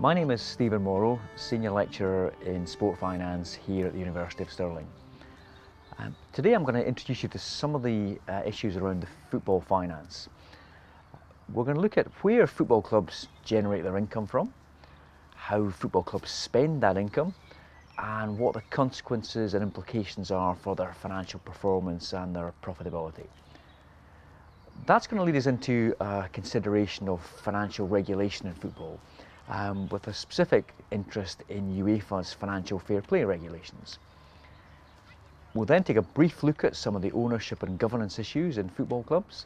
My name is Stephen Morrow, Senior Lecturer in Sport Finance here at the University of Stirling. Today I'm going to introduce you to some of the issues around the football finance. We're going to look at where football clubs generate their income from, how football clubs spend that income, and what the consequences and implications are for their financial performance and their profitability. That's going to lead us into a consideration of financial regulation in football, with a specific interest in UEFA's financial fair play regulations. We'll then take a brief look at some of the ownership and governance issues in football clubs.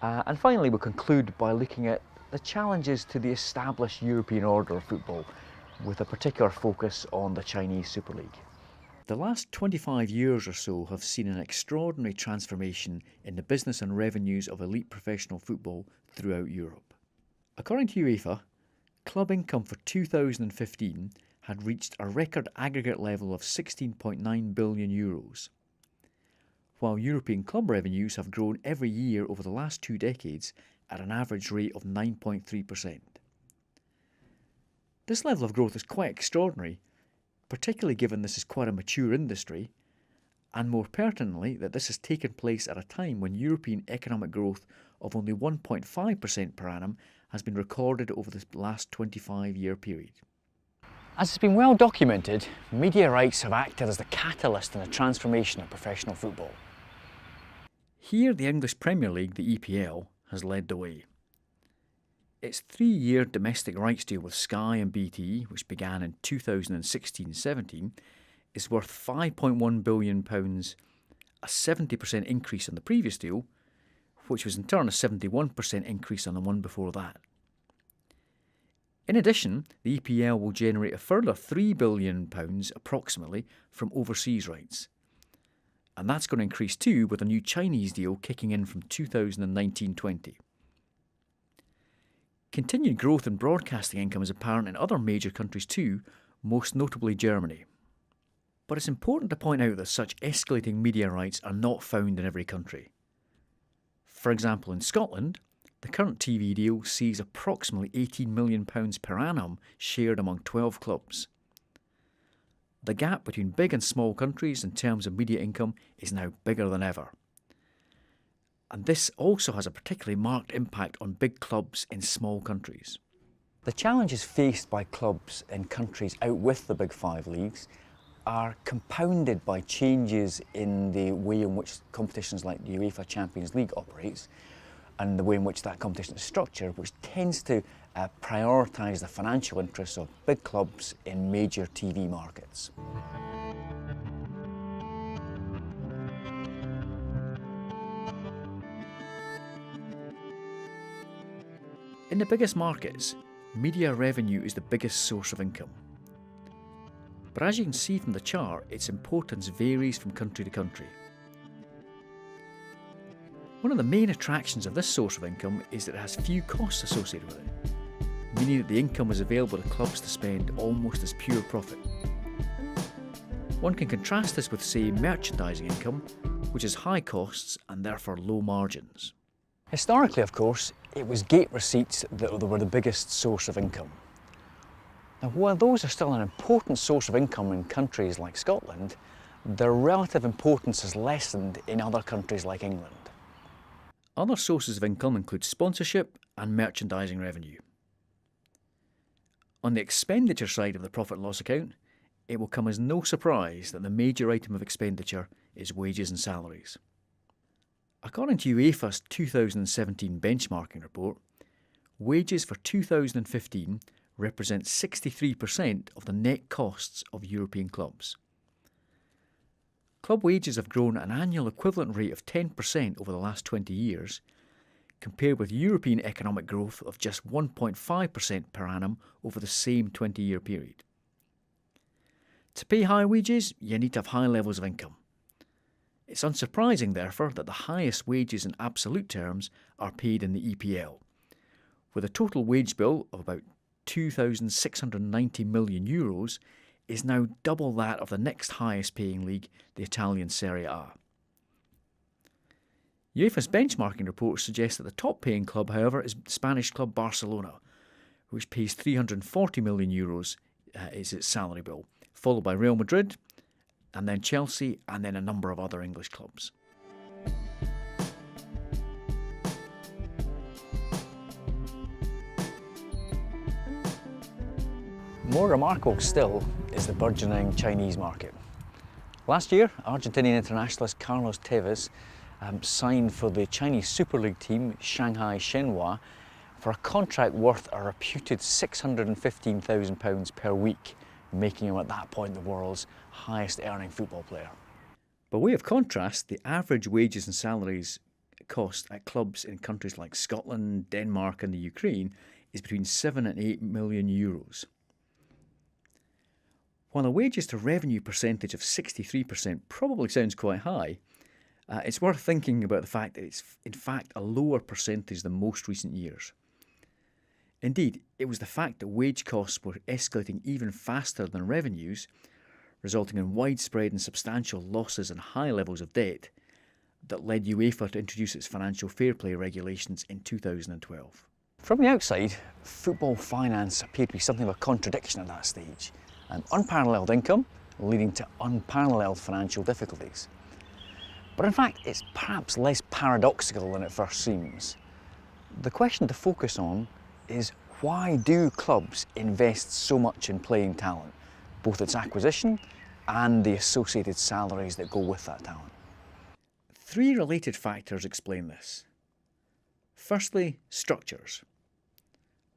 And finally, we'll conclude by looking at the challenges to the established European order of football, with a particular focus on the Chinese Super League. The last 25 years or so have seen an extraordinary transformation in the business and revenues of elite professional football throughout Europe. According to UEFA, club income for 2015 had reached a record aggregate level of €16.9 billion, while European club revenues have grown every year over the last 2 decades at an average rate of 9.3%. This level of growth is quite extraordinary, particularly given this is quite a mature industry, and more pertinently that this has taken place at a time when European economic growth of only 1.5% per annum has been recorded over the last 25-year period. As has been well documented, media rights have acted as the catalyst in the transformation of professional football. Here, the English Premier League, the EPL, has led the way. Its 3-year domestic rights deal with Sky and BT, which began in 2016-17, is worth £5.1 billion, a 70% increase on the previous deal, which was in turn a 71% increase on the one before that. In addition, the EPL will generate a further £3 billion approximately from overseas rights. And that's going to increase too with a new Chinese deal kicking in from 2019-20. Continued growth in broadcasting income is apparent in other major countries too, most notably Germany. But it's important to point out that such escalating media rights are not found in every country. For example, in Scotland, the current TV deal sees approximately £18 million per annum shared among 12 clubs. The gap between big and small countries in terms of media income is now bigger than ever. And this also has a particularly marked impact on big clubs in small countries. The challenges faced by clubs in countries out with the Big Five leagues are compounded by changes in the way in which competitions like the UEFA Champions League operates and the way in which that competition is structured, which tends to prioritise the financial interests of big clubs in major TV markets. In the biggest markets, media revenue is the biggest source of income. But as you can see from the chart, its importance varies from country to country. One of the main attractions of this source of income is that it has few costs associated with it, meaning that the income is available to clubs to spend almost as pure profit. One can contrast this with, say, merchandising income, which has high costs and therefore low margins. Historically, of course, it was gate receipts that were the biggest source of income. Now, while those are still an important source of income in countries like Scotland, their relative importance has lessened in other countries like England. Other sources of income include sponsorship and merchandising revenue. On the expenditure side of the profit and loss account, it will come as no surprise that the major item of expenditure is wages and salaries. According to UEFA's 2017 benchmarking report, wages for 2015 represent 63% of the net costs of European clubs. Club wages have grown at an annual equivalent rate of 10% over the last 20 years, compared with European economic growth of just 1.5% per annum over the same 20-year period. To pay high wages, you need to have high levels of income. It's unsurprising, therefore, that the highest wages in absolute terms are paid in the EPL, with a total wage bill of about €2,690 million is now double that of the next highest paying league, the Italian Serie A. UEFA's benchmarking report suggests that the top paying club, however, is Spanish club Barcelona, which pays €340 million is its salary bill, followed by Real Madrid, and then Chelsea, and then a number of other English clubs. More remarkable still is the burgeoning Chinese market. Last year, Argentinian internationalist Carlos Tevez signed for the Chinese Super League team Shanghai Shenhua for a contract worth a reputed £615,000 per week, making him at that point the world's highest earning football player. By way of contrast, the average wages and salaries cost at clubs in countries like Scotland, Denmark and the Ukraine is between 7 and 8 million euros. While a wages to revenue percentage of 63% probably sounds quite high, it's worth thinking about the fact that it's in fact a lower percentage than most recent years. Indeed, it was the fact that wage costs were escalating even faster than revenues, resulting in widespread and substantial losses and high levels of debt, that led UEFA to introduce its financial fair play regulations in 2012. From the outside, football finance appeared to be something of a contradiction at that stage. Unparalleled income leading to unparalleled financial difficulties. But in fact, it's perhaps less paradoxical than it first seems. The question to focus on is, why do clubs invest so much in playing talent, both its acquisition and the associated salaries that go with that talent? Three related factors explain this. Firstly, structures.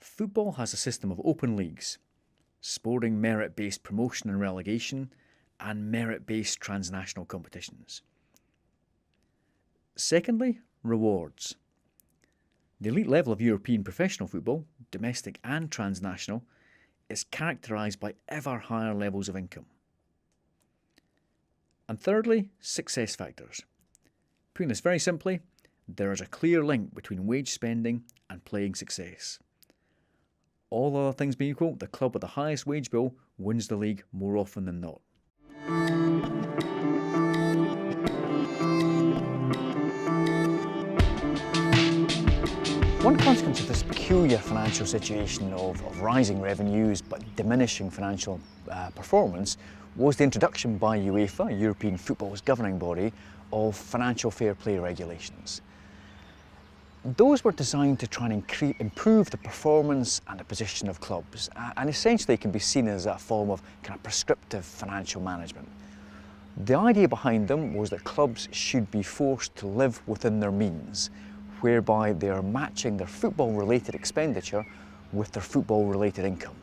Football has a system of open leagues, sporting merit-based promotion and relegation, and merit-based transnational competitions. Secondly, rewards. The elite level of European professional football, domestic and transnational, is characterised by ever higher levels of income. And thirdly, success factors. Putting this very simply, there is a clear link between wage spending and playing success. All other things being equal, the club with the highest wage bill wins the league more often than not. One consequence of this peculiar financial situation of rising revenues but diminishing financial performance was the introduction by UEFA, European football's governing body, of financial fair play regulations. Those were designed to try and improve the performance and the position of clubs, and essentially can be seen as a form of kind of prescriptive financial management. The idea behind them was that clubs should be forced to live within their means, whereby they are matching their football-related expenditure with their football-related income.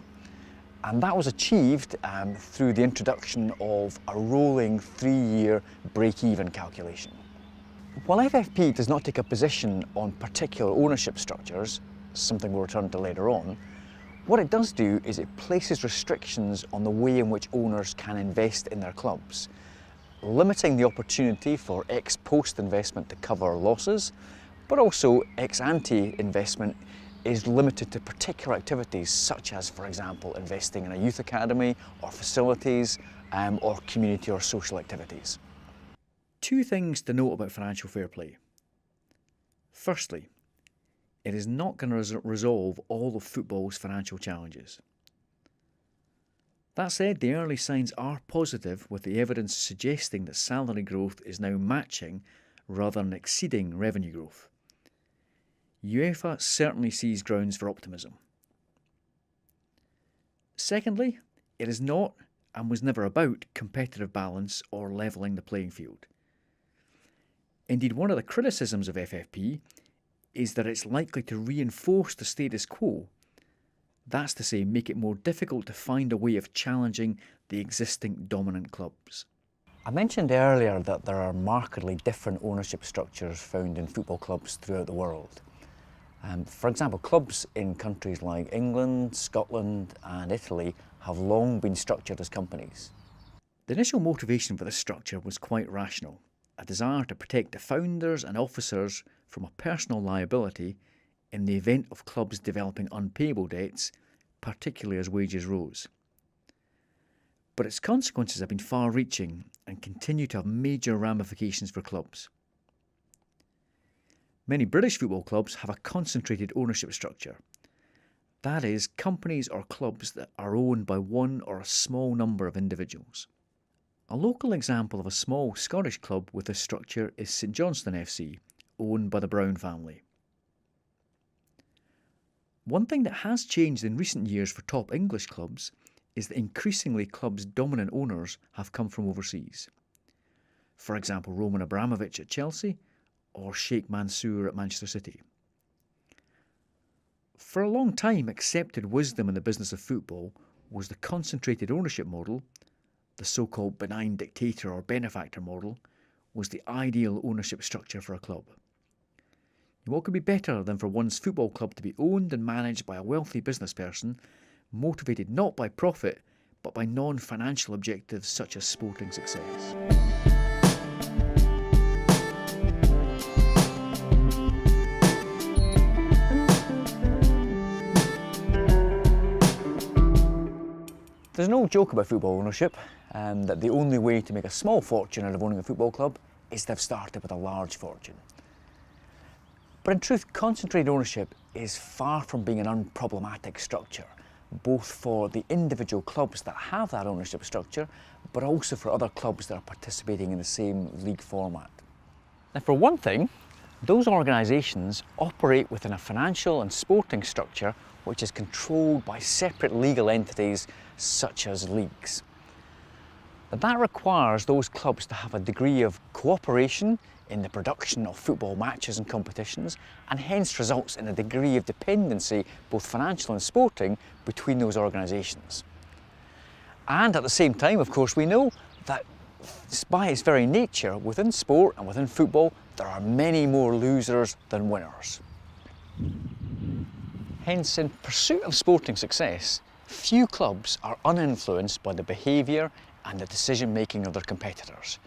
And that was achieved through the introduction of a rolling 3-year break-even calculation. While FFP does not take a position on particular ownership structures, something we'll return to later on, what it does do is it places restrictions on the way in which owners can invest in their clubs, limiting the opportunity for ex-post investment to cover losses, but also ex-ante investment is limited to particular activities such as, for example, investing in a youth academy or facilities or community or social activities. Two things to note about financial fair play. Firstly, it is not going to resolve all of football's financial challenges. That said, the early signs are positive, with the evidence suggesting that salary growth is now matching rather than exceeding revenue growth. UEFA certainly sees grounds for optimism. Secondly, it is not and was never about competitive balance or levelling the playing field. Indeed, one of the criticisms of FFP is that it's likely to reinforce the status quo. That's to say, make it more difficult to find a way of challenging the existing dominant clubs. I mentioned earlier that there are markedly different ownership structures found in football clubs throughout the world. For example, clubs in countries like England, Scotland and Italy have long been structured as companies. The initial motivation for this structure was quite rational, a desire to protect the founders and officers from a personal liability in the event of clubs developing unpayable debts, particularly as wages rose. But its consequences have been far-reaching and continue to have major ramifications for clubs. Many British football clubs have a concentrated ownership structure. That is, companies or clubs that are owned by one or a small number of individuals. A local example of a small Scottish club with this structure is St Johnstone FC, owned by the Brown family. One thing that has changed in recent years for top English clubs is that increasingly clubs' dominant owners have come from overseas. For example, Roman Abramovich at Chelsea or Sheikh Mansour at Manchester City. For a long time, accepted wisdom in the business of football was the concentrated ownership model. The so-called benign dictator or benefactor model was the ideal ownership structure for a club. What could be better than for one's football club to be owned and managed by a wealthy business person, motivated not by profit, but by non-financial objectives such as sporting success? There's no joke about football ownership, that the only way to make a small fortune out of owning a football club is to have started with a large fortune. But in truth, concentrated ownership is far from being an unproblematic structure, both for the individual clubs that have that ownership structure, but also for other clubs that are participating in the same league format. Now, for one thing, those organisations operate within a financial and sporting structure which is controlled by separate legal entities such as leagues. Now, that requires those clubs to have a degree of cooperation in the production of football matches and competitions, and hence results in a degree of dependency, both financial and sporting, between those organisations. And at the same time, of course, we know that by its very nature, within sport and within football, there are many more losers than winners. Hence, in pursuit of sporting success, few clubs are uninfluenced by the behaviour and the decision-making of their competitors,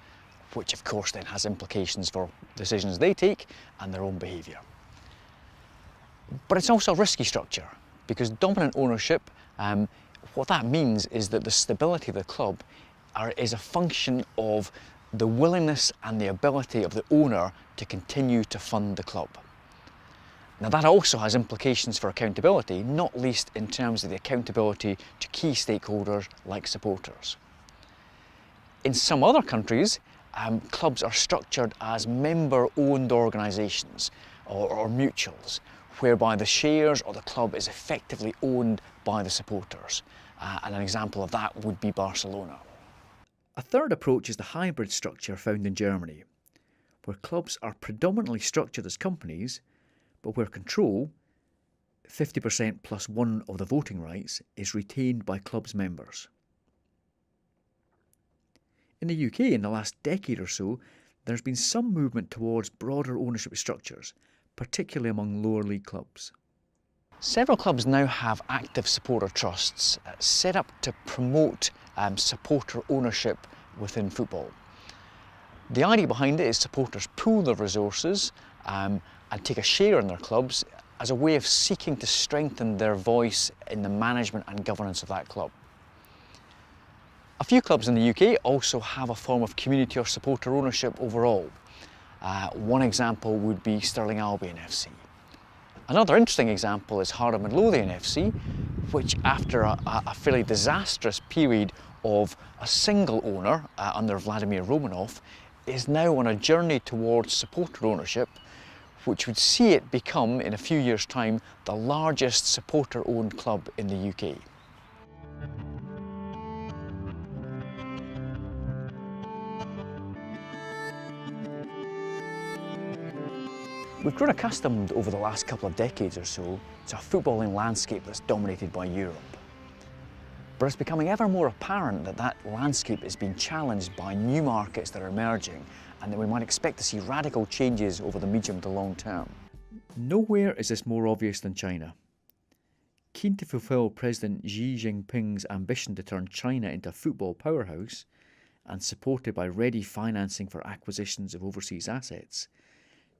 which of course then has implications for decisions they take and their own behaviour. But it's also a risky structure, because dominant ownership, what that means is that the stability of the club is a function of the willingness and the ability of the owner to continue to fund the club. Now, that also has implications for accountability, not least in terms of the accountability to key stakeholders like supporters. In some other countries, clubs are structured as member-owned organisations or mutuals, whereby the shares of the club is effectively owned by the supporters. And an example of that would be Barcelona. A third approach is the hybrid structure found in Germany, where clubs are predominantly structured as companies, but where control, 50% plus one of the voting rights, is retained by clubs' members. In the UK, in the last decade or so, there's been some movement towards broader ownership structures, particularly among lower league clubs. Several clubs now have active supporter trusts set up to promote supporter ownership within football. The idea behind it is supporters pool their resources and take a share in their clubs as a way of seeking to strengthen their voice in the management and governance of that club. A few clubs in the UK also have a form of community or supporter ownership overall. One example would be Stirling Albion FC. Another interesting example is Harlem Midlothian FC, which after a fairly disastrous period of a single owner under Vladimir Romanov, is now on a journey towards supporter ownership, which would see it become, in a few years' time, the largest supporter-owned club in the UK. We've grown accustomed over the last couple of decades or so to a footballing landscape that's dominated by Europe. But it's becoming ever more apparent that that landscape is being challenged by new markets that are emerging, and that we might expect to see radical changes over the medium to long term. Nowhere is this more obvious than China. Keen to fulfill President Xi Jinping's ambition to turn China into a football powerhouse, and supported by ready financing for acquisitions of overseas assets,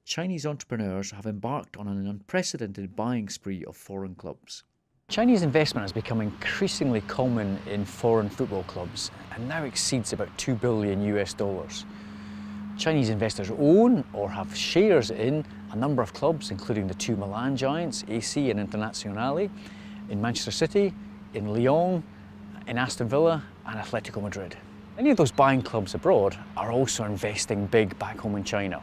Chinese entrepreneurs have embarked on an unprecedented buying spree of foreign clubs. Chinese investment has become increasingly common in foreign football clubs and now exceeds about $2 billion US. Chinese investors own or have shares in a number of clubs, including the two Milan giants, AC and Internazionale, in Manchester City, in Lyon, in Aston Villa and Atletico Madrid. Many of those buying clubs abroad are also investing big back home in China.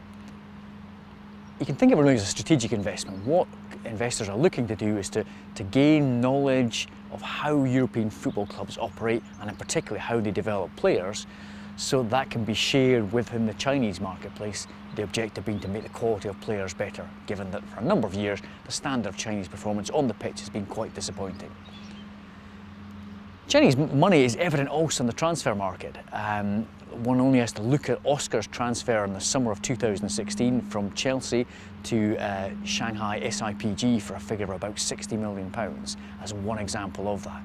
You can think of it really as a strategic investment. What investors are looking to do is to gain knowledge of how European football clubs operate, and in particular how they develop players, so that can be shared within the Chinese marketplace, the objective being to make the quality of players better, given that for a number of years the standard of Chinese performance on the pitch has been quite disappointing. Chinese money is evident also in the transfer market. One only has to look at Oscar's transfer in the summer of 2016 from Chelsea to Shanghai SIPG for a figure of about £60 million as one example of that.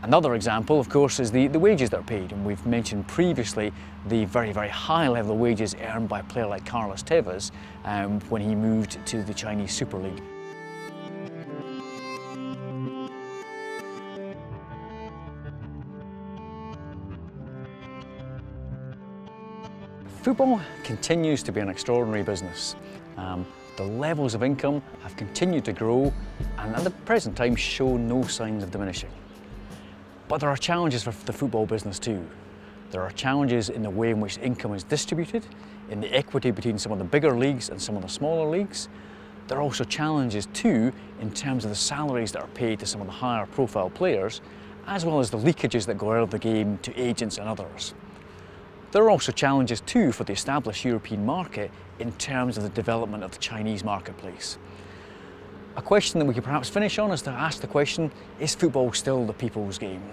Another example, of course, is the wages that are paid, and we've mentioned previously the very, very high level of wages earned by a player like Carlos Tevez when he moved to the Chinese Super League. Football continues to be an extraordinary business. The levels of income have continued to grow and at the present time show no signs of diminishing. But there are challenges for the football business too. There are challenges in the way in which income is distributed, in the equity between some of the bigger leagues and some of the smaller leagues. There are also challenges too in terms of the salaries that are paid to some of the higher profile players, as well as the leakages that go out of the game to agents and others. There are also challenges too for the established European market in terms of the development of the Chinese marketplace. A question that we could perhaps finish on is to ask the question, is football still the people's game?